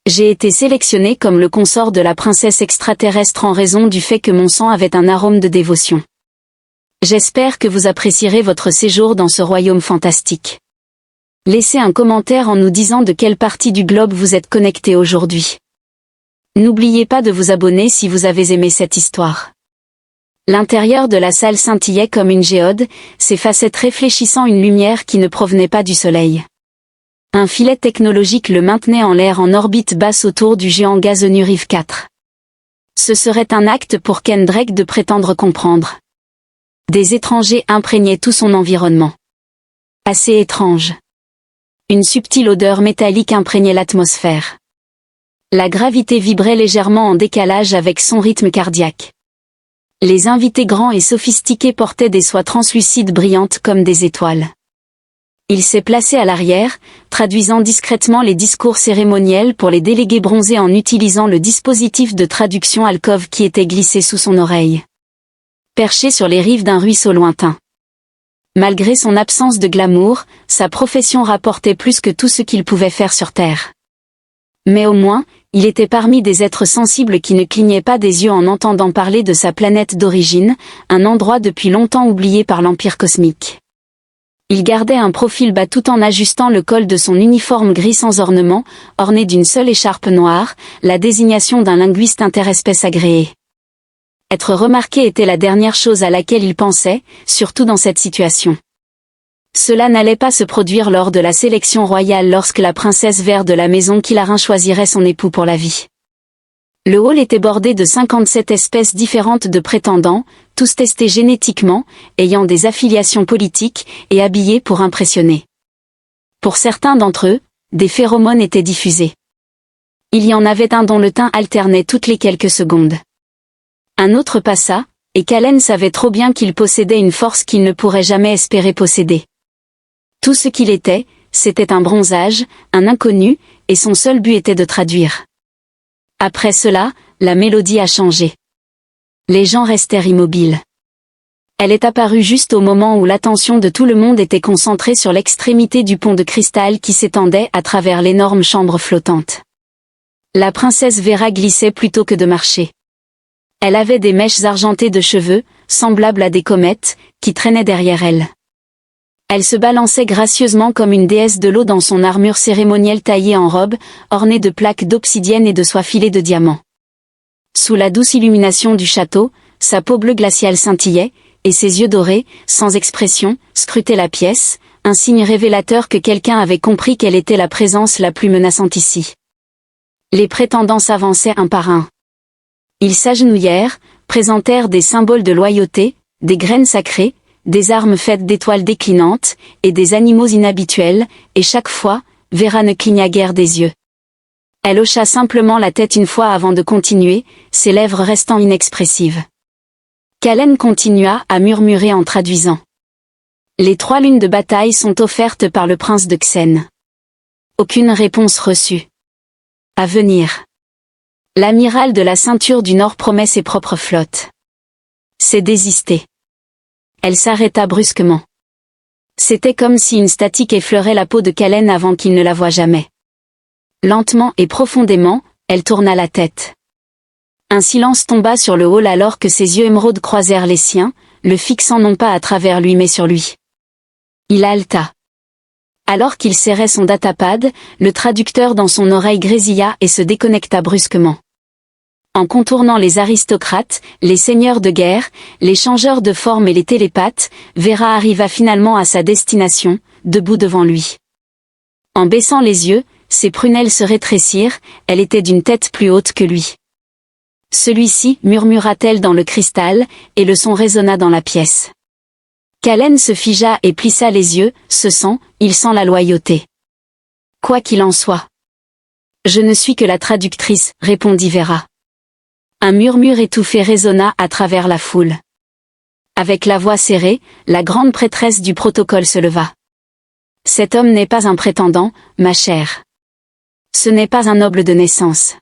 J'ai été sélectionné comme le consort de la princesse extraterrestre en raison du fait que mon sang avait un arôme de dévotion. J'espère que vous apprécierez votre séjour dans ce royaume fantastique. Laissez un commentaire en nous disant de quelle partie du globe vous êtes connecté aujourd'hui. N'oubliez pas de vous abonner si vous avez aimé cette histoire. L'intérieur de la salle scintillait comme une géode, ses facettes réfléchissant une lumière qui ne provenait pas du soleil. Un filet technologique le maintenait en l'air en orbite basse autour du géant gazeux Rive 4. Ce serait un acte pour Ken Drake de prétendre comprendre. Des étrangers imprégnaient tout son environnement. Assez étrange. Une subtile odeur métallique imprégnait l'atmosphère. La gravité vibrait légèrement en décalage avec son rythme cardiaque. Les invités grands et sophistiqués portaient des soies translucides brillantes comme des étoiles. Il s'est placé à l'arrière, traduisant discrètement les discours cérémoniels pour les délégués bronzés en utilisant le dispositif de traduction alcôve qui était glissé sous son oreille. Perché sur les rives d'un ruisseau lointain. Malgré son absence de glamour, sa profession rapportait plus que tout ce qu'il pouvait faire sur Terre. Mais au moins, il était parmi des êtres sensibles qui ne clignaient pas des yeux en entendant parler de sa planète d'origine, un endroit depuis longtemps oublié par l'Empire cosmique. Il gardait un profil bas tout en ajustant le col de son uniforme gris sans ornement, orné d'une seule écharpe noire, la désignation d'un linguiste interespèce agréé. Être remarqué était la dernière chose à laquelle il pensait, surtout dans cette situation. Cela n'allait pas se produire lors de la sélection royale lorsque la princesse verte de la maison Kilarin choisirait son époux pour la vie. Le hall était bordé de 57 espèces différentes de prétendants, tous testés génétiquement, ayant des affiliations politiques, et habillés pour impressionner. Pour certains d'entre eux, des phéromones étaient diffusés. Il y en avait un dont le teint alternait toutes les quelques secondes. Un autre passa, et Kalen savait trop bien qu'il possédait une force qu'il ne pourrait jamais espérer posséder. Tout ce qu'il était, c'était un bronzage, un inconnu, et son seul but était de traduire. Après cela, la mélodie a changé. Les gens restèrent immobiles. Elle est apparue juste au moment où l'attention de tout le monde était concentrée sur l'extrémité du pont de cristal qui s'étendait à travers l'énorme chambre flottante. La princesse Vera glissait plutôt que de marcher. Elle avait des mèches argentées de cheveux, semblables à des comètes, qui traînaient derrière elle. Elle se balançait gracieusement comme une déesse de l'eau dans son armure cérémonielle taillée en robe, ornée de plaques d'obsidienne et de soie filée de diamants. Sous la douce illumination du château, sa peau bleue glaciale scintillait, et ses yeux dorés, sans expression, scrutaient la pièce, un signe révélateur que quelqu'un avait compris qu'elle était la présence la plus menaçante ici. Les prétendants s'avançaient un par un. Ils s'agenouillèrent, présentèrent des symboles de loyauté, des graines sacrées, des armes faites d'étoiles déclinantes, et des animaux inhabituels, et chaque fois, Vera ne cligna guère des yeux. Elle hocha simplement la tête une fois avant de continuer, ses lèvres restant inexpressives. Kalen continua à murmurer en traduisant. Les 3 lunes de bataille sont offertes par le prince de Xen. Aucune réponse reçue. À venir. L'amiral de la ceinture du Nord promet ses propres flottes. C'est désisté. Elle s'arrêta brusquement. C'était comme si une statique effleurait la peau de Kalen avant qu'il ne la voie jamais. Lentement et profondément, elle tourna la tête. Un silence tomba sur le hall alors que ses yeux émeraudes croisèrent les siens, le fixant non pas à travers lui mais sur lui. Il haleta. Alors qu'il serrait son datapad, le traducteur dans son oreille grésilla et se déconnecta brusquement. En contournant les aristocrates, les seigneurs de guerre, les changeurs de forme et les télépathes, Vera arriva finalement à sa destination, debout devant lui. En baissant les yeux, ses prunelles se rétrécirent, elle était d'une tête plus haute que lui. Celui-ci, murmura-t-elle dans le cristal, et le son résonna dans la pièce. Kalen se figea et plissa les yeux, ce sang, il sent la loyauté. Quoi qu'il en soit. Je ne suis que la traductrice, répondit Vera. Un murmure étouffé résonna à travers la foule. Avec la voix serrée, la grande prêtresse du protocole se leva. Cet homme n'est pas un prétendant, ma chère. Ce n'est pas un noble de naissance.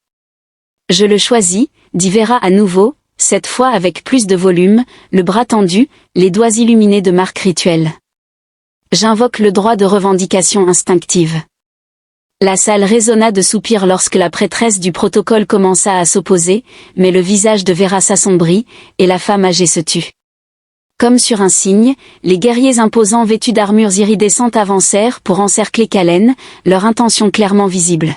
Je le choisis, dit Vera à nouveau, cette fois avec plus de volume, le bras tendu, les doigts illuminés de marques rituelles. J'invoque le droit de revendication instinctive. La salle résonna de soupirs lorsque la prêtresse du protocole commença à s'opposer, mais le visage de Vera s'assombrit, et la femme âgée se tut. Comme sur un signe, les guerriers imposants vêtus d'armures iridescentes avancèrent pour encercler Kalen, leur intention clairement visible.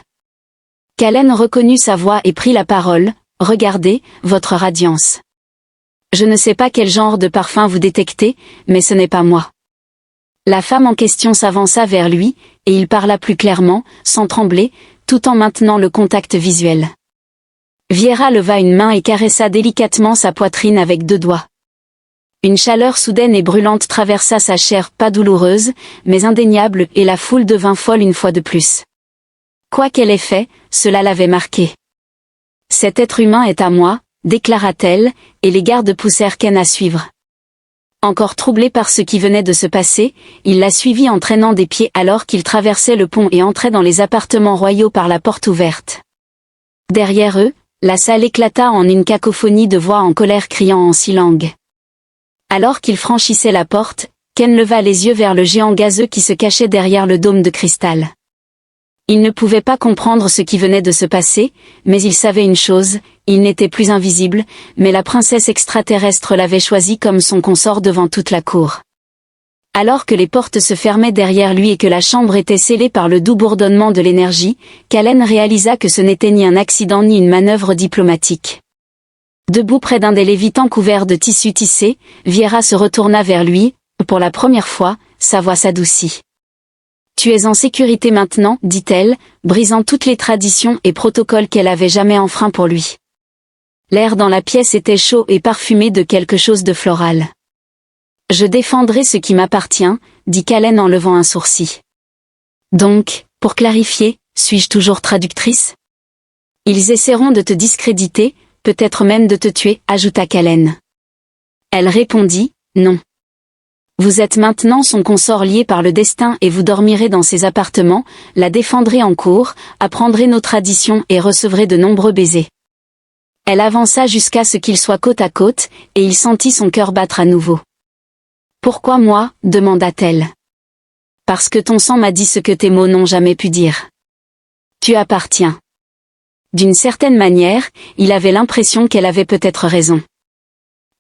Kalen reconnut sa voix et prit la parole. « Regardez, votre radiance. Je ne sais pas quel genre de parfum vous détectez, mais ce n'est pas moi. » La femme en question s'avança vers lui, et il parla plus clairement, sans trembler, tout en maintenant le contact visuel. Viera leva une main et caressa délicatement sa poitrine avec 2 doigts. Une chaleur soudaine et brûlante traversa sa chair, pas douloureuse, mais indéniable, et la foule devint folle une fois de plus. Quoi qu'elle ait fait, cela l'avait marqué. « Cet être humain est à moi », déclara-t-elle, et les gardes poussèrent Ken à suivre. Encore troublé par ce qui venait de se passer, il la suivit en traînant des pieds alors qu'il traversait le pont et entrait dans les appartements royaux par la porte ouverte. Derrière eux, la salle éclata en une cacophonie de voix en colère criant en 6 langues. Alors qu'il franchissait la porte, Ken leva les yeux vers le géant gazeux qui se cachait derrière le dôme de cristal. Il ne pouvait pas comprendre ce qui venait de se passer, mais il savait une chose, il n'était plus invisible, mais la princesse extraterrestre l'avait choisi comme son consort devant toute la cour. Alors que les portes se fermaient derrière lui et que la chambre était scellée par le doux bourdonnement de l'énergie, Kalen réalisa que ce n'était ni un accident ni une manœuvre diplomatique. Debout près d'un des lévitans couverts de tissu tissé, Viera se retourna vers lui. Pour la première fois, sa voix s'adoucit. « Tu es en sécurité maintenant, dit-elle, brisant toutes les traditions et protocoles qu'elle avait jamais enfreints pour lui. L'air dans la pièce était chaud et parfumé de quelque chose de floral. « Je défendrai ce qui m'appartient, dit Kalen en levant un sourcil. Donc, pour clarifier, suis-je toujours traductrice? Ils essaieront de te discréditer, peut-être même de te tuer, ajouta Kalen. Elle répondit, non. Vous êtes maintenant son consort lié par le destin et vous dormirez dans ses appartements, la défendrez en cour, apprendrez nos traditions et recevrez de nombreux baisers. Elle avança jusqu'à ce qu'ils soient côte à côte, et il sentit son cœur battre à nouveau. Pourquoi moi, demanda-t-elle. Parce que ton sang m'a dit ce que tes mots n'ont jamais pu dire. Tu appartiens. D'une certaine manière, il avait l'impression qu'elle avait peut-être raison.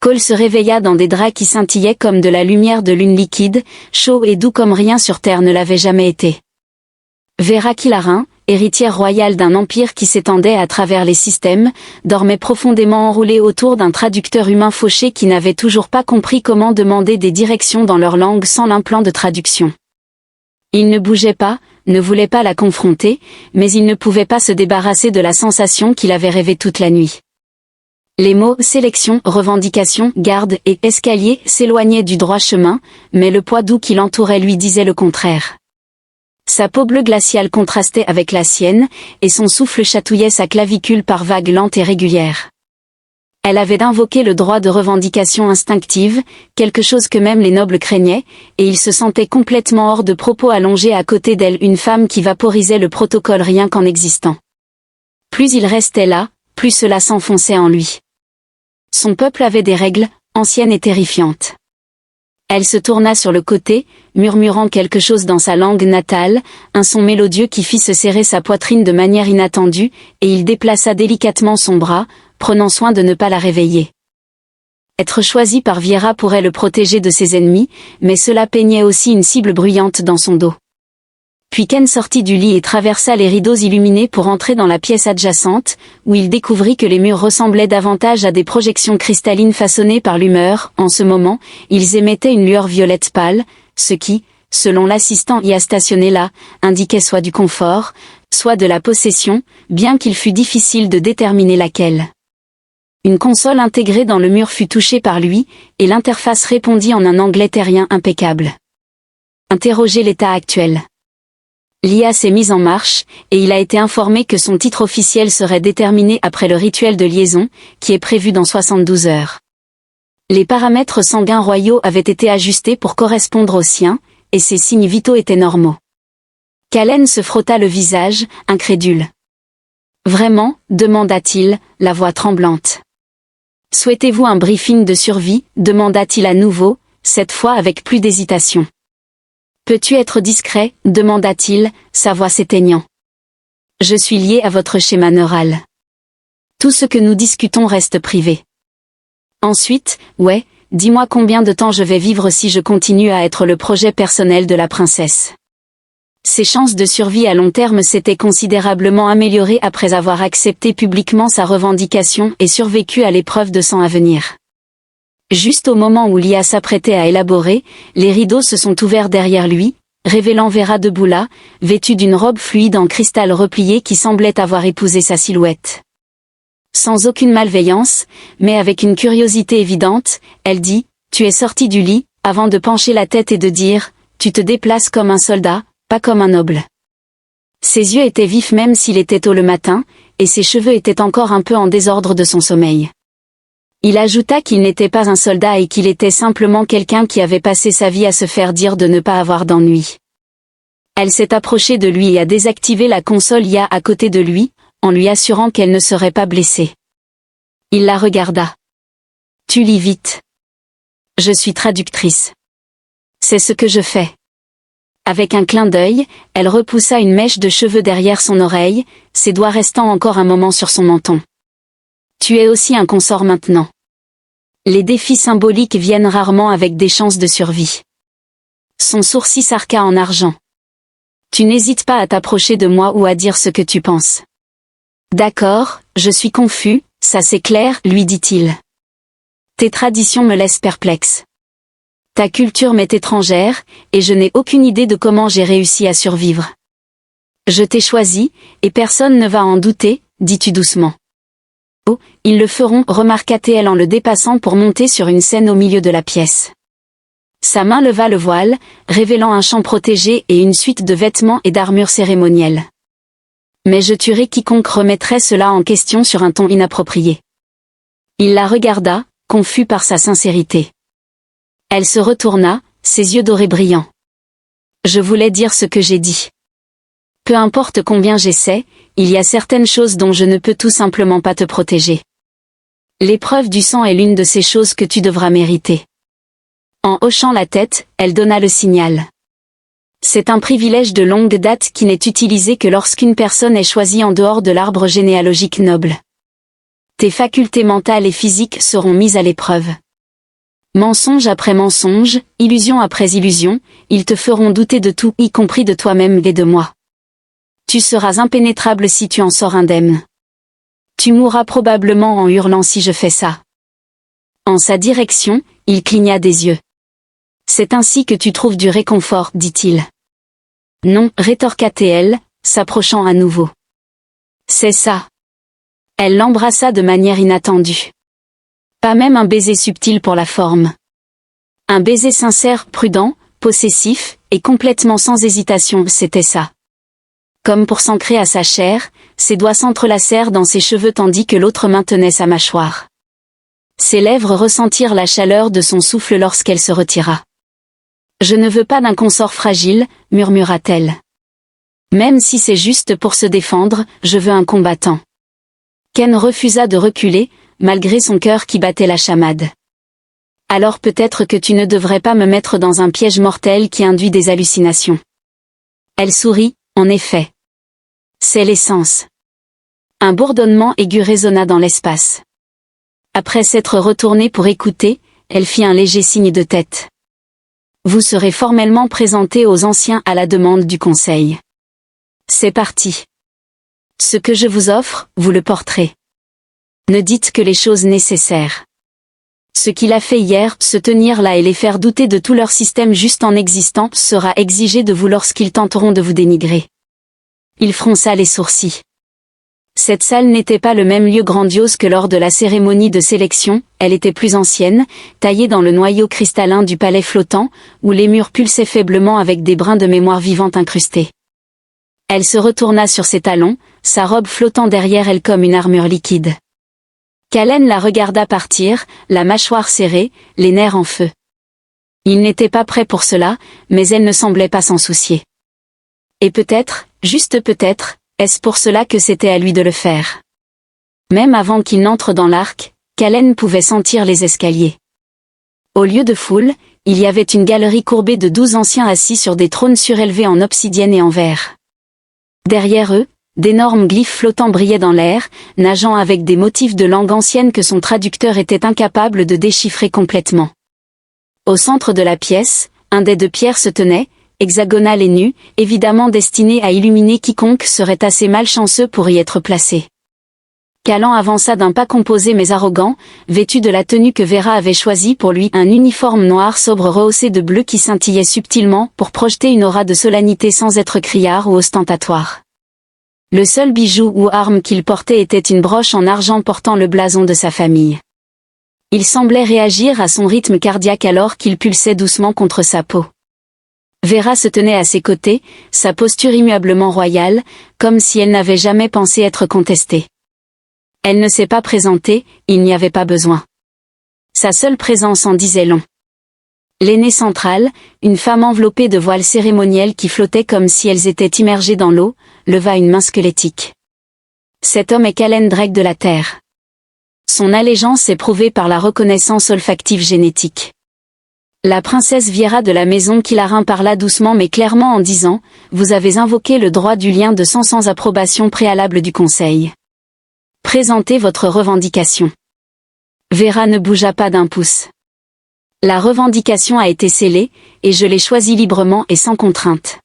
Cole se réveilla dans des draps qui scintillaient comme de la lumière de lune liquide, chaud et doux comme rien sur terre ne l'avait jamais été. Vera Kilarin, héritière royale d'un empire qui s'étendait à travers les systèmes, dormait profondément enroulée autour d'un traducteur humain fauché qui n'avait toujours pas compris comment demander des directions dans leur langue sans l'implant de traduction. Il ne bougeait pas, ne voulait pas la confronter, mais il ne pouvait pas se débarrasser de la sensation qu'il avait rêvée toute la nuit. Les mots « sélection »,« revendication »,« garde » et « escalier » s'éloignaient du droit chemin, mais le poids doux qui l'entourait lui disait le contraire. Sa peau bleue glaciale contrastait avec la sienne, et son souffle chatouillait sa clavicule par vagues lentes et régulières. Elle avait invoqué le droit de revendication instinctive, quelque chose que même les nobles craignaient, et il se sentait complètement hors de propos allongé à côté d'elle une femme qui vaporisait le protocole rien qu'en existant. Plus il restait là, plus cela s'enfonçait en lui. Son peuple avait des règles, anciennes et terrifiantes. Elle se tourna sur le côté, murmurant quelque chose dans sa langue natale, un son mélodieux qui fit se serrer sa poitrine de manière inattendue, et il déplaça délicatement son bras, prenant soin de ne pas la réveiller. Être choisi par Viera pourrait le protéger de ses ennemis, mais cela peignait aussi une cible bruyante dans son dos. Puis Ken sortit du lit et traversa les rideaux illuminés pour entrer dans la pièce adjacente, où il découvrit que les murs ressemblaient davantage à des projections cristallines façonnées par l'humeur. En ce moment, ils émettaient une lueur violette pâle, ce qui, selon l'assistant y a stationné là, indiquait soit du confort, soit de la possession, bien qu'il fût difficile de déterminer laquelle. Une console intégrée dans le mur fut touchée par lui, et l'interface répondit en un anglais terrien impeccable. Interroger l'état actuel. L'IA s'est mise en marche, et il a été informé que son titre officiel serait déterminé après le rituel de liaison, qui est prévu dans 72 heures. Les paramètres sanguins royaux avaient été ajustés pour correspondre aux siens, et ses signes vitaux étaient normaux. Kalen se frotta le visage, incrédule. « Vraiment ?» demanda-t-il, la voix tremblante. « Souhaitez-vous un briefing de survie ?» demanda-t-il à nouveau, cette fois avec plus d'hésitation. « Peux-tu être discret ?» demanda-t-il, sa voix s'éteignant. Je suis lié à votre schéma neural. Tout ce que nous discutons reste privé. Ensuite, ouais, dis-moi combien de temps je vais vivre si je continue à être le projet personnel de la princesse. Ses chances de survie à long terme s'étaient considérablement améliorées après avoir accepté publiquement sa revendication et survécu à l'épreuve de sang à venir. Juste au moment où Lia s'apprêtait à élaborer, les rideaux se sont ouverts derrière lui, révélant Vera debout là, vêtue d'une robe fluide en cristal replié qui semblait avoir épousé sa silhouette. Sans aucune malveillance, mais avec une curiosité évidente, elle dit « Tu es sorti du lit », avant de pencher la tête et de dire « Tu te déplaces comme un soldat, pas comme un noble ». Ses yeux étaient vifs même s'il était tôt le matin, et ses cheveux étaient encore un peu en désordre de son sommeil. Il ajouta qu'il n'était pas un soldat et qu'il était simplement quelqu'un qui avait passé sa vie à se faire dire de ne pas avoir d'ennui. Elle s'est approchée de lui et a désactivé la console IA à côté de lui, en lui assurant qu'elle ne serait pas blessée. Il la regarda. « Tu lis vite. »« Je suis traductrice. »« C'est ce que je fais. » Avec un clin d'œil, elle repoussa une mèche de cheveux derrière son oreille, ses doigts restant encore un moment sur son menton. « Tu es aussi un consort maintenant. » Les défis symboliques viennent rarement avec des chances de survie. Son sourcil s'arqua en argent. « Tu n'hésites pas à t'approcher de moi ou à dire ce que tu penses. »« D'accord, je suis confus, ça c'est clair, lui dit-il. Tes traditions me laissent perplexe. Ta culture m'est étrangère, et je n'ai aucune idée de comment j'ai réussi à survivre. Je t'ai choisi, et personne ne va en douter, dis-tu doucement. Oh, ils le feront, remarqua-t-elle en le dépassant pour monter sur une scène au milieu de la pièce. Sa main leva le voile, révélant un champ protégé et une suite de vêtements et d'armures cérémonielles. Mais je tuerai quiconque remettrait cela en question sur un ton inapproprié. Il la regarda, confus par sa sincérité. Elle se retourna, ses yeux dorés brillants. Je voulais dire ce que j'ai dit. Peu importe combien j'essaie, il y a certaines choses dont je ne peux tout simplement pas te protéger. L'épreuve du sang est l'une de ces choses que tu devras mériter. En hochant la tête, elle donna le signal. C'est un privilège de longue date qui n'est utilisé que lorsqu'une personne est choisie en dehors de l'arbre généalogique noble. Tes facultés mentales et physiques seront mises à l'épreuve. Mensonge après mensonge, illusion après illusion, ils te feront douter de tout, y compris de toi-même et de moi. Tu seras impénétrable si tu en sors indemne. Tu mourras probablement en hurlant si je fais ça. En sa direction, il cligna des yeux. C'est ainsi que tu trouves du réconfort, dit-il. Non, rétorqua-t-elle, s'approchant à nouveau. C'est ça. Elle l'embrassa de manière inattendue. Pas même un baiser subtil pour la forme. Un baiser sincère, prudent, possessif, et complètement sans hésitation, c'était ça. Comme pour s'ancrer à sa chair, ses doigts s'entrelacèrent dans ses cheveux tandis que l'autre main tenait sa mâchoire. Ses lèvres ressentirent la chaleur de son souffle lorsqu'elle se retira. « Je ne veux pas d'un consort fragile, murmura-t-elle. Même si c'est juste pour se défendre, je veux un combattant. » Ken refusa de reculer, malgré son cœur qui battait la chamade. « Alors peut-être que tu ne devrais pas me mettre dans un piège mortel qui induit des hallucinations. » Elle sourit, en effet. C'est l'essence. Un bourdonnement aigu résonna dans l'espace. Après s'être retournée pour écouter, elle fit un léger signe de tête. Vous serez formellement présenté aux anciens à la demande du conseil. C'est parti. Ce que je vous offre, vous le porterez. Ne dites que les choses nécessaires. Ce qu'il a fait hier, se tenir là et les faire douter de tout leur système juste en existant, sera exigé de vous lorsqu'ils tenteront de vous dénigrer. Il fronça les sourcils. Cette salle n'était pas le même lieu grandiose que lors de la cérémonie de sélection, elle était plus ancienne, taillée dans le noyau cristallin du palais flottant, où les murs pulsaient faiblement avec des brins de mémoire vivante incrustés. Elle se retourna sur ses talons, sa robe flottant derrière elle comme une armure liquide. Kalen la regarda partir, la mâchoire serrée, les nerfs en feu. Il n'était pas prêt pour cela, mais elle ne semblait pas s'en soucier. Et peut-être, juste peut-être, est-ce pour cela que c'était à lui de le faire. Même avant qu'il n'entre dans l'arc, Kalen pouvait sentir les escaliers. Au lieu de foule, il y avait une galerie courbée de 12 anciens assis sur des trônes surélevés en obsidienne et en verre. Derrière eux, D'énormes glyphes flottants brillaient dans l'air, nageant avec des motifs de langue ancienne que son traducteur était incapable de déchiffrer complètement. Au centre de la pièce, un dé de pierre se tenait, hexagonal et nu, évidemment destiné à illuminer quiconque serait assez malchanceux pour y être placé. Callan avança d'un pas composé mais arrogant, vêtu de la tenue que Vera avait choisie pour lui, un uniforme noir sobre rehaussé de bleu qui scintillait subtilement pour projeter une aura de solennité sans être criard ou ostentatoire. Le seul bijou ou arme qu'il portait était une broche en argent portant le blason de sa famille. Il semblait réagir à son rythme cardiaque alors qu'il pulsait doucement contre sa peau. Vera se tenait à ses côtés, sa posture immuablement royale, comme si elle n'avait jamais pensé être contestée. Elle ne s'est pas présentée, il n'y avait pas besoin. Sa seule présence en disait long. L'aînée centrale, une femme enveloppée de voiles cérémoniels qui flottaient comme si elles étaient immergées dans l'eau, leva une main squelettique. Cet homme est Calen Drake de la Terre. Son allégeance est prouvée par la reconnaissance olfactive génétique. La princesse Viera de la maison Kilarin parla doucement mais clairement en disant « Vous avez invoqué le droit du lien de sang sans approbation préalable du conseil. Présentez votre revendication. » Vera ne bougea pas d'un pouce. La revendication a été scellée, et je l'ai choisie librement et sans contrainte.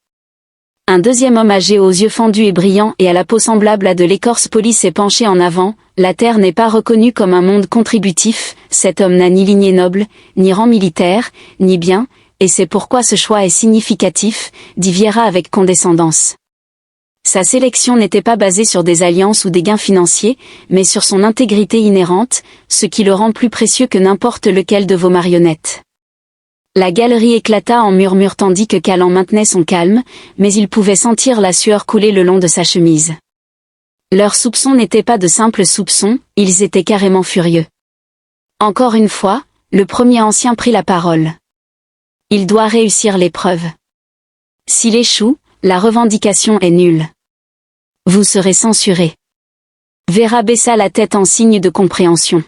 Un deuxième homme âgé aux yeux fendus et brillants et à la peau semblable à de l'écorce polie s'est penché en avant. La Terre n'est pas reconnue comme un monde contributif, cet homme n'a ni lignée noble, ni rang militaire, ni bien, et c'est pourquoi ce choix est significatif, dit Viera avec condescendance. Sa sélection n'était pas basée sur des alliances ou des gains financiers, mais sur son intégrité inhérente, ce qui le rend plus précieux que n'importe lequel de vos marionnettes. La galerie éclata en murmures tandis que Callan maintenait son calme, mais il pouvait sentir la sueur couler le long de sa chemise. Leurs soupçons n'étaient pas de simples soupçons, ils étaient carrément furieux. Encore une fois, le premier ancien prit la parole. Il doit réussir l'épreuve. S'il échoue, la revendication est nulle. Vous serez censuré. Vera baissa la tête en signe de compréhension.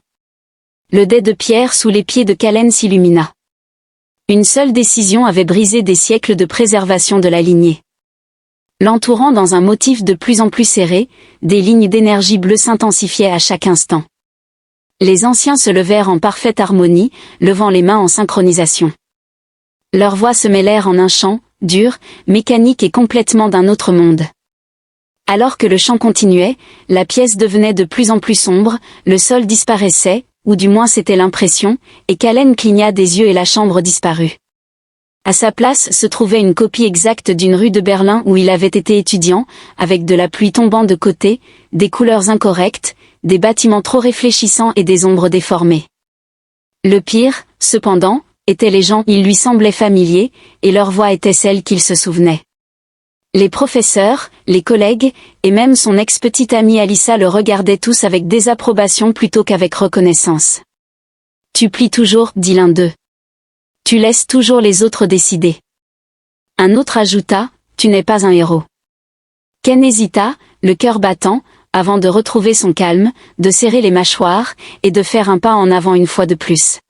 Le dé de pierre sous les pieds de Calen s'illumina. Une seule décision avait brisé des siècles de préservation de la lignée. L'entourant dans un motif de plus en plus serré, des lignes d'énergie bleue s'intensifiaient à chaque instant. Les anciens se levèrent en parfaite harmonie, levant les mains en synchronisation. Leurs voix se mêlèrent en un chant, dur, mécanique et complètement d'un autre monde. Alors que le chant continuait, la pièce devenait de plus en plus sombre, le sol disparaissait, ou du moins c'était l'impression, et Calen cligna des yeux et la chambre disparut. À sa place se trouvait une copie exacte d'une rue de Berlin où il avait été étudiant, avec de la pluie tombant de côté, des couleurs incorrectes, des bâtiments trop réfléchissants et des ombres déformées. Le pire, cependant, étaient les gens, ils lui semblaient familiers, et leur voix était celle qu'il se souvenait. Les professeurs, les collègues, et même son ex-petite amie Alyssa le regardaient tous avec désapprobation plutôt qu'avec reconnaissance. « Tu plies toujours, dit l'un d'eux. Tu laisses toujours les autres décider. » Un autre ajouta, « Tu n'es pas un héros. » Ken hésita, le cœur battant, avant de retrouver son calme, de serrer les mâchoires, et de faire un pas en avant une fois de plus.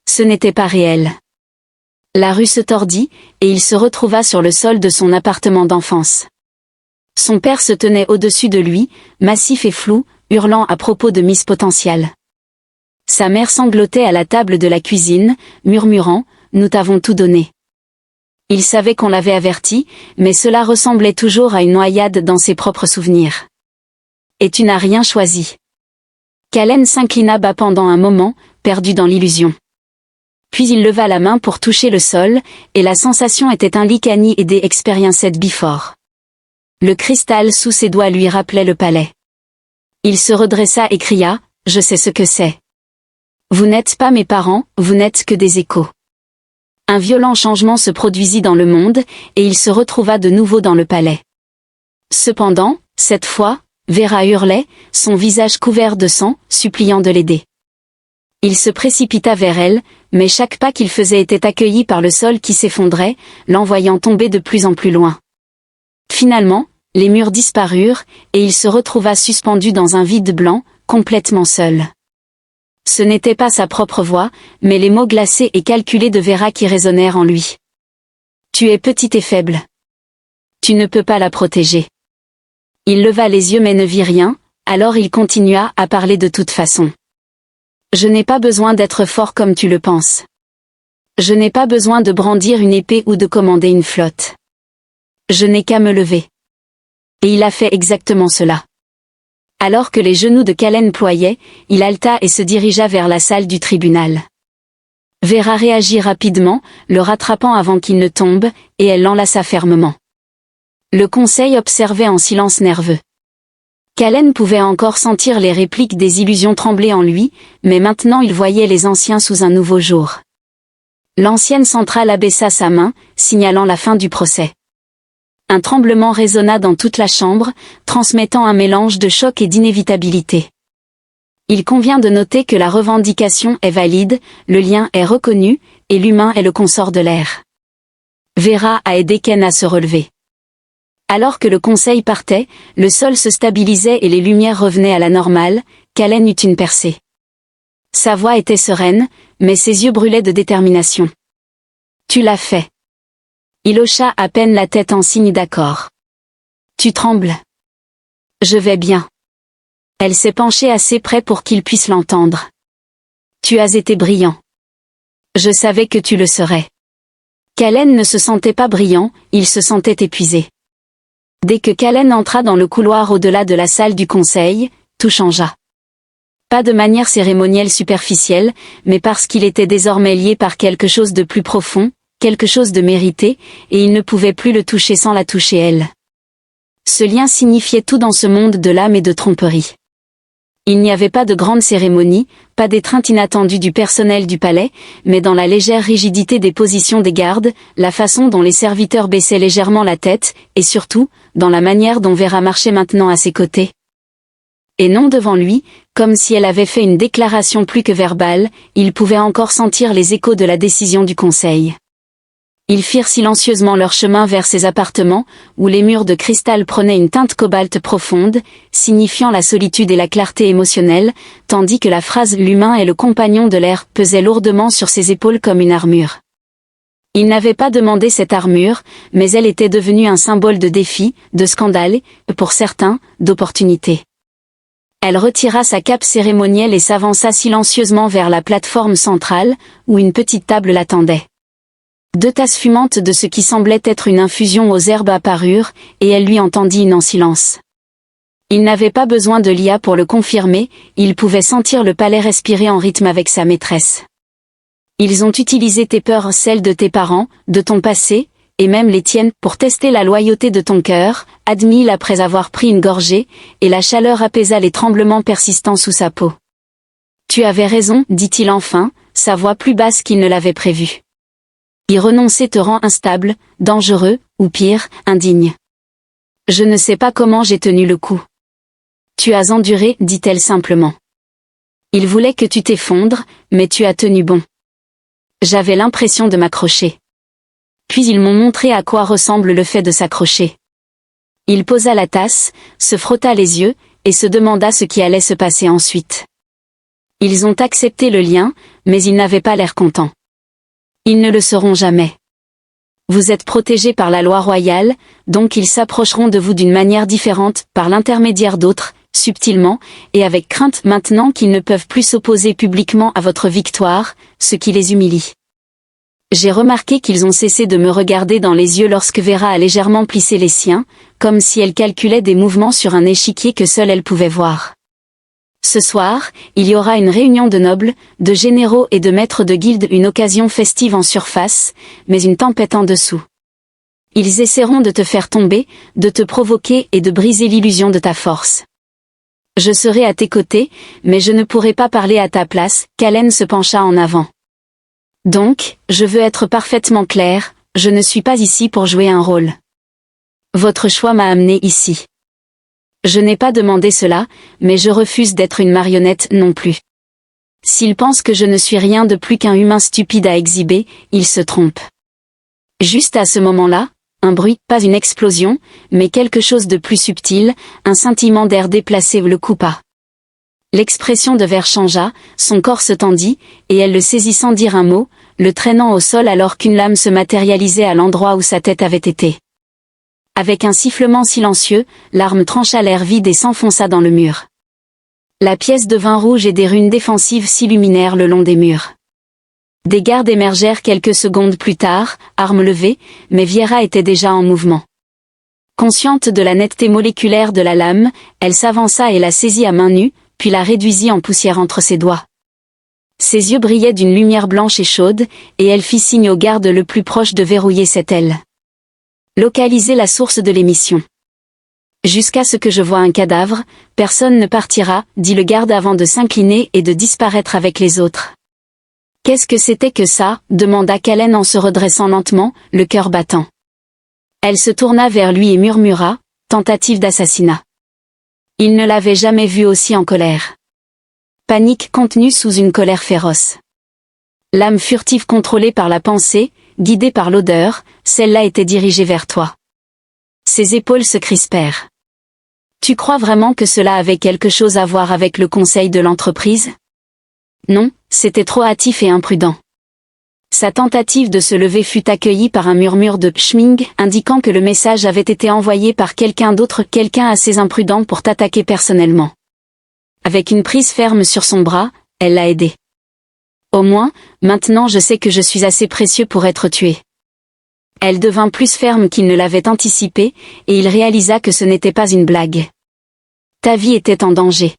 Ce n'était pas réel. La rue se tordit, et il se retrouva sur le sol de son appartement d'enfance. Son père se tenait au-dessus de lui, massif et flou, hurlant à propos de Miss Potential. Sa mère sanglotait à la table de la cuisine, murmurant « Nous t'avons tout donné ». Il savait qu'on l'avait averti, mais cela ressemblait toujours à une noyade dans ses propres souvenirs. « Et tu n'as rien choisi. » Calen s'inclina bas pendant un moment, perdu dans l'illusion. Puis il leva la main pour toucher le sol, et la sensation était un Uncanny et des Experienced Before. Le cristal sous ses doigts lui rappelait le palais. Il se redressa et cria « Je sais ce que c'est. Vous n'êtes pas mes parents, vous n'êtes que des échos. » Un violent changement se produisit dans le monde, et il se retrouva de nouveau dans le palais. Cependant, cette fois, Vera hurlait, son visage couvert de sang, suppliant de l'aider. Il se précipita vers elle, mais chaque pas qu'il faisait était accueilli par le sol qui s'effondrait, l'envoyant tomber de plus en plus loin. Finalement, les murs disparurent, et il se retrouva suspendu dans un vide blanc, complètement seul. Ce n'était pas sa propre voix, mais les mots glacés et calculés de Vera qui résonnèrent en lui. « Tu es petit et faible. Tu ne peux pas la protéger. Il leva les yeux mais ne vit rien, alors il continua à parler de toute façon. Je n'ai pas besoin d'être fort comme tu le penses. Je n'ai pas besoin de brandir une épée ou de commander une flotte. Je n'ai qu'à me lever. Et il a fait exactement cela. Alors que les genoux de Kalen ployaient, il haleta et se dirigea vers la salle du tribunal. Vera réagit rapidement, le rattrapant avant qu'il ne tombe, et elle l'enlaça fermement. Le conseil observait en silence nerveux. Kalen pouvait encore sentir les répliques des illusions trembler en lui, mais maintenant il voyait les anciens sous un nouveau jour. L'ancienne centrale abaissa sa main, signalant la fin du procès. Un tremblement résonna dans toute la chambre, transmettant un mélange de choc et d'inévitabilité. Il convient de noter que la revendication est valide, le lien est reconnu, et l'humain est le consort de l'air. Vera a aidé Ken à se relever. Alors que le conseil partait, le sol se stabilisait et les lumières revenaient à la normale, Kalen eut une percée. Sa voix était sereine, mais ses yeux brûlaient de détermination. Tu l'as fait. Il hocha à peine la tête en signe d'accord. Tu trembles. Je vais bien. Elle s'est penchée assez près pour qu'il puisse l'entendre. Tu as été brillant. Je savais que tu le serais. Kalen ne se sentait pas brillant, il se sentait épuisé. Dès que Kalen entra dans le couloir au-delà de la salle du conseil, tout changea. Pas de manière cérémonielle superficielle, mais parce qu'il était désormais lié par quelque chose de plus profond, quelque chose de mérité, et il ne pouvait plus le toucher sans la toucher elle. Ce lien signifiait tout dans ce monde de l'âme et de tromperie. Il n'y avait pas de grande cérémonie, pas d'étreinte inattendue du personnel du palais, mais dans la légère rigidité des positions des gardes, la façon dont les serviteurs baissaient légèrement la tête, et surtout, dans la manière dont Vera marchait maintenant à ses côtés. Et non devant lui, comme si elle avait fait une déclaration plus que verbale, il pouvait encore sentir les échos de la décision du conseil. Ils firent silencieusement leur chemin vers ses appartements, où les murs de cristal prenaient une teinte cobalt profonde, signifiant la solitude et la clarté émotionnelle, tandis que la phrase « l'humain est le compagnon de l'air » pesait lourdement sur ses épaules comme une armure. Il n'avait pas demandé cette armure, mais elle était devenue un symbole de défi, de scandale, et, pour certains, d'opportunité. Elle retira sa cape cérémonielle et s'avança silencieusement vers la plateforme centrale, où une petite table l'attendait. 2 tasses fumantes de ce qui semblait être une infusion aux herbes apparurent, et elle lui entendit une en silence. Il n'avait pas besoin de l'IA pour le confirmer, il pouvait sentir le palais respirer en rythme avec sa maîtresse. Ils ont utilisé tes peurs, celles de tes parents, de ton passé, et même les tiennes, pour tester la loyauté de ton cœur, admit-il après avoir pris une gorgée, et la chaleur apaisa les tremblements persistants sous sa peau. Tu avais raison, dit-il enfin, sa voix plus basse qu'il ne l'avait prévu. Y renoncer te rend instable, dangereux, ou pire, indigne. Je ne sais pas comment j'ai tenu le coup. Tu as enduré, dit-elle simplement. Il voulait que tu t'effondres, mais tu as tenu bon. J'avais l'impression de m'accrocher. Puis ils m'ont montré à quoi ressemble le fait de s'accrocher. Il posa la tasse, se frotta les yeux, et se demanda ce qui allait se passer ensuite. Ils ont accepté le lien, mais ils n'avaient pas l'air contents. Ils ne le seront jamais. Vous êtes protégés par la loi royale, donc ils s'approcheront de vous d'une manière différente, par l'intermédiaire d'autres, subtilement, et avec crainte maintenant qu'ils ne peuvent plus s'opposer publiquement à votre victoire, ce qui les humilie. J'ai remarqué qu'ils ont cessé de me regarder dans les yeux lorsque Vera a légèrement plissé les siens, comme si elle calculait des mouvements sur un échiquier que seule elle pouvait voir. Ce soir, il y aura une réunion de nobles, de généraux et de maîtres de guilde, une occasion festive en surface, mais une tempête en dessous. Ils essaieront de te faire tomber, de te provoquer et de briser l'illusion de ta force. Je serai à tes côtés, mais je ne pourrai pas parler à ta place. Kalen se pencha en avant. Donc, je veux être parfaitement clair, je ne suis pas ici pour jouer un rôle. Votre choix m'a amené ici. Je n'ai pas demandé cela, mais je refuse d'être une marionnette non plus. S'il pense que je ne suis rien de plus qu'un humain stupide à exhiber, il se trompe. Juste à ce moment-là, un bruit, pas une explosion, mais quelque chose de plus subtil, un scintillement d'air déplacé le coupa. L'expression de Ver changea, son corps se tendit, et elle le saisit sans dire un mot, le traînant au sol alors qu'une lame se matérialisait à l'endroit où sa tête avait été. Avec un sifflement silencieux, l'arme trancha l'air vide et s'enfonça dans le mur. La pièce devint rouge et des runes défensives s'illuminèrent le long des murs. Des gardes émergèrent quelques secondes plus tard, armes levées, mais Viera était déjà en mouvement. Consciente de la netteté moléculaire de la lame, elle s'avança et la saisit à main nue, puis la réduisit en poussière entre ses doigts. Ses yeux brillaient d'une lumière blanche et chaude, et elle fit signe au garde le plus proche de verrouiller cette aile. Localiser la source de l'émission. Jusqu'à ce que je voie un cadavre, personne ne partira, dit le garde avant de s'incliner et de disparaître avec les autres. Qu'est-ce que c'était que ça, demanda Kalen en se redressant lentement, le cœur battant. Elle se tourna vers lui et murmura, tentative d'assassinat. Il ne l'avait jamais vue aussi en colère. Panique contenue sous une colère féroce. L'âme furtive contrôlée par la pensée, guidée par l'odeur, celle-là était dirigée vers toi. Ses épaules se crispèrent. Tu crois vraiment que cela avait quelque chose à voir avec le conseil de l'entreprise? Non, c'était trop hâtif et imprudent. Sa tentative de se lever fut accueillie par un murmure de Schming, indiquant que le message avait été envoyé par quelqu'un d'autre, quelqu'un assez imprudent pour t'attaquer personnellement. Avec une prise ferme sur son bras, elle l'a aidé. Au moins, maintenant je sais que je suis assez précieux pour être tué. Elle devint plus ferme qu'il ne l'avait anticipé, et il réalisa que ce n'était pas une blague. Ta vie était en danger.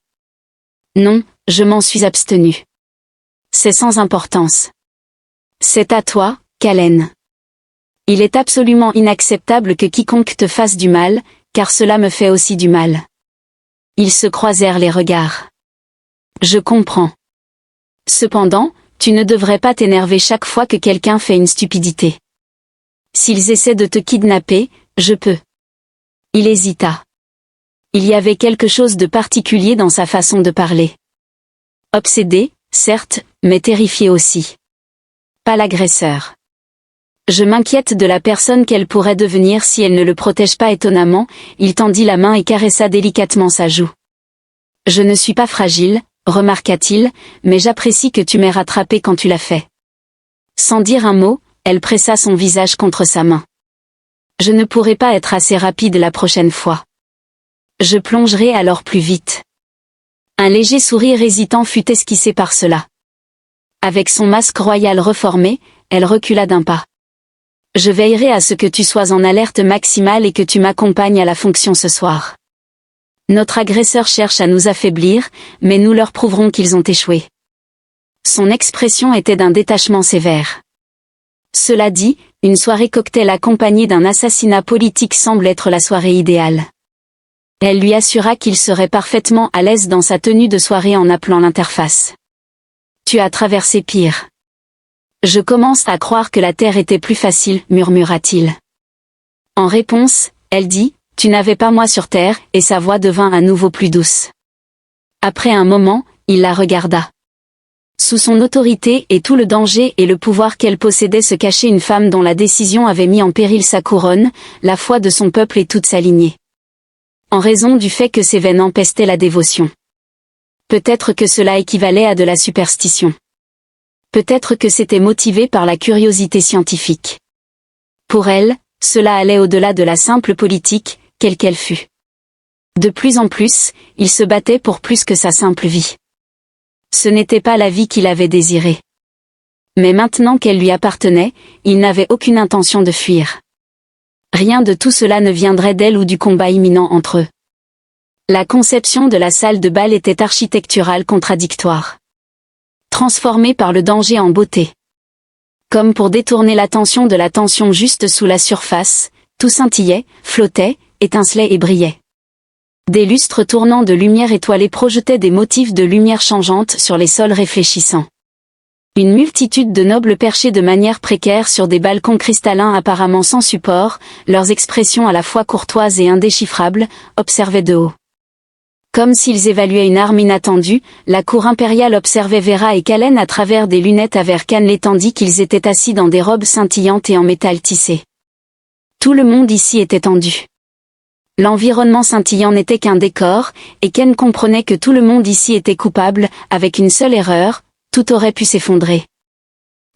Non, je m'en suis abstenu. C'est sans importance. C'est à toi, Kalen. Il est absolument inacceptable que quiconque te fasse du mal, car cela me fait aussi du mal. Ils se croisèrent les regards. Je comprends. Cependant, tu ne devrais pas t'énerver chaque fois que quelqu'un fait une stupidité. S'ils essaient de te kidnapper, je peux. Il hésita. Il y avait quelque chose de particulier dans sa façon de parler. Obsédé, certes, mais terrifié aussi. Pas l'agresseur. Je m'inquiète de la personne qu'elle pourrait devenir si elle ne le protège pas. Étonnamment, il tendit la main et caressa délicatement sa joue. Je ne suis pas fragile, remarqua-t-il, mais j'apprécie que tu m'aies rattrapé quand tu l'as fait. Sans dire un mot, elle pressa son visage contre sa main. Je ne pourrai pas être assez rapide la prochaine fois. Je plongerai alors plus vite. Un léger sourire hésitant fut esquissé par cela. Avec son masque royal reformé, elle recula d'un pas. Je veillerai à ce que tu sois en alerte maximale et que tu m'accompagnes à la fonction ce soir. Notre agresseur cherche à nous affaiblir, mais nous leur prouverons qu'ils ont échoué. Son expression était d'un détachement sévère. Cela dit, une soirée cocktail accompagnée d'un assassinat politique semble être la soirée idéale. Elle lui assura qu'il serait parfaitement à l'aise dans sa tenue de soirée en appelant l'interface. Tu as traversé pire. Je commence à croire que la terre était plus facile, murmura-t-il. En réponse, elle dit, tu n'avais pas moi sur terre, et sa voix devint à nouveau plus douce. Après un moment, il la regarda. Sous son autorité et tout le danger et le pouvoir qu'elle possédait se cachait une femme dont la décision avait mis en péril sa couronne, la foi de son peuple et toute sa lignée. En raison du fait que ses veines empestaient la dévotion. Peut-être que cela équivalait à de la superstition. Peut-être que c'était motivé par la curiosité scientifique. Pour elle, cela allait au-delà de la simple politique, quelle qu'elle fût. De plus en plus, il se battait pour plus que sa simple vie. Ce n'était pas la vie qu'il avait désirée. Mais maintenant qu'elle lui appartenait, il n'avait aucune intention de fuir. Rien de tout cela ne viendrait d'elle ou du combat imminent entre eux. La conception de la salle de bal était architecturale contradictoire. Transformée par le danger en beauté. Comme pour détourner l'attention de la tension juste sous la surface, tout scintillait, flottait, étincelait et brillait. Des lustres tournants de lumière étoilée projetaient des motifs de lumière changeante sur les sols réfléchissants. Une multitude de nobles perchés de manière précaire sur des balcons cristallins apparemment sans support, leurs expressions à la fois courtoises et indéchiffrables, observaient de haut. Comme s'ils évaluaient une arme inattendue, la cour impériale observait Vera et Kalen à travers des lunettes à verre cannelé tandis qu'ils étaient assis dans des robes scintillantes et en métal tissé. Tout le monde ici était tendu. L'environnement scintillant n'était qu'un décor, et Ken comprenait que tout le monde ici était coupable, avec une seule erreur, tout aurait pu s'effondrer.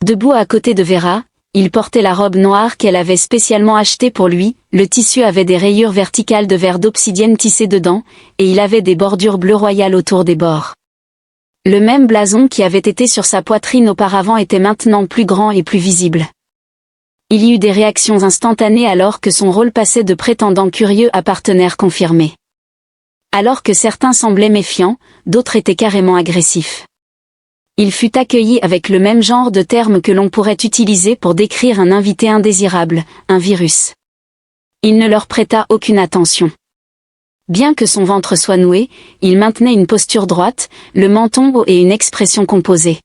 Debout à côté de Vera, Il portait la robe noire qu'elle avait spécialement achetée pour lui, le tissu avait des rayures verticales de verre d'obsidienne tissées dedans, et il avait des bordures bleu royal autour des bords. Le même blason qui avait été sur sa poitrine auparavant était maintenant plus grand et plus visible. Il y eut des réactions instantanées alors que son rôle passait de prétendant curieux à partenaire confirmé. Alors que certains semblaient méfiants, d'autres étaient carrément agressifs. Il fut accueilli avec le même genre de termes que l'on pourrait utiliser pour décrire un invité indésirable, un virus. Il ne leur prêta aucune attention. Bien que son ventre soit noué, il maintenait une posture droite, le menton haut et une expression composée.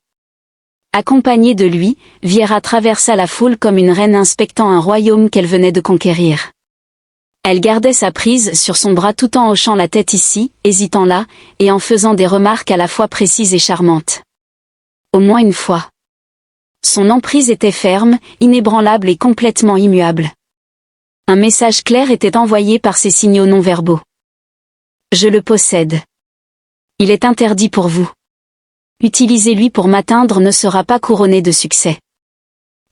Accompagnée de lui, Viera traversa la foule comme une reine inspectant un royaume qu'elle venait de conquérir. Elle gardait sa prise sur son bras tout en hochant la tête ici, hésitant là, et en faisant des remarques à la fois précises et charmantes. Au moins une fois. Son emprise était ferme, inébranlable et complètement immuable. Un message clair était envoyé par ces signaux non-verbaux. Je le possède. Il est interdit pour vous. Utilisez-lui pour m'atteindre ne sera pas couronné de succès.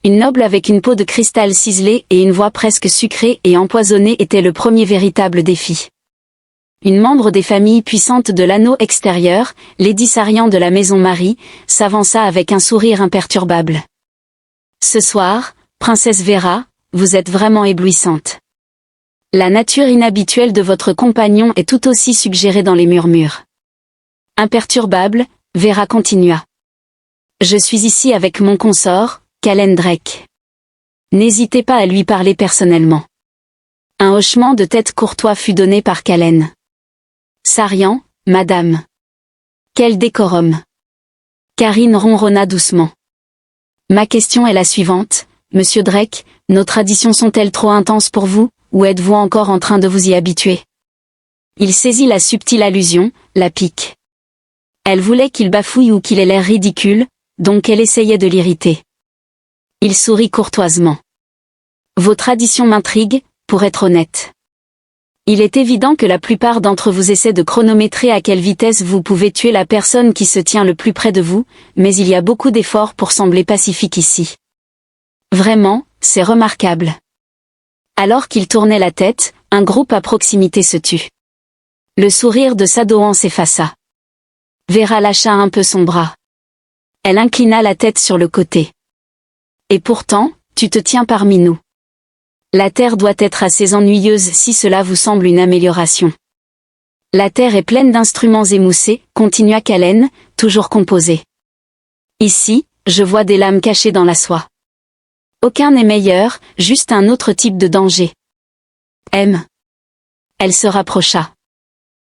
Une noble avec une peau de cristal ciselée et une voix presque sucrée et empoisonnée était le premier véritable défi. Une membre des familles puissantes de l'anneau extérieur, Lady Sarian de la maison Marie, s'avança avec un sourire imperturbable. Ce soir, princesse Vera, vous êtes vraiment éblouissante. La nature inhabituelle de votre compagnon est tout aussi suggérée dans les murmures. Imperturbable, Vera continua. Je suis ici avec mon consort, Calen Drake. N'hésitez pas à lui parler personnellement. Un hochement de tête courtois fut donné par Calen. Sarian, madame. Quel décorum. Karine ronronna doucement. Ma question est la suivante, monsieur Drake, nos traditions sont-elles trop intenses pour vous, ou êtes-vous encore en train de vous y habituer? Il saisit la subtile allusion, la pique. Elle voulait qu'il bafouille ou qu'il ait l'air ridicule, donc elle essayait de l'irriter. Il sourit courtoisement. Vos traditions m'intriguent, pour être honnête. Il est évident que la plupart d'entre vous essaient de chronométrer à quelle vitesse vous pouvez tuer la personne qui se tient le plus près de vous, mais il y a beaucoup d'efforts pour sembler pacifique ici. Vraiment, c'est remarquable. Alors qu'il tournait la tête, un groupe à proximité se tut. Le sourire de Sadohan s'effaça. Vera lâcha un peu son bras. Elle inclina la tête sur le côté. Et pourtant, tu te tiens parmi nous. La terre doit être assez ennuyeuse si cela vous semble une amélioration. La terre est pleine d'instruments émoussés, continua Calen, toujours composé. Ici, je vois des lames cachées dans la soie. Aucun n'est meilleur, juste un autre type de danger. M. Elle se rapprocha.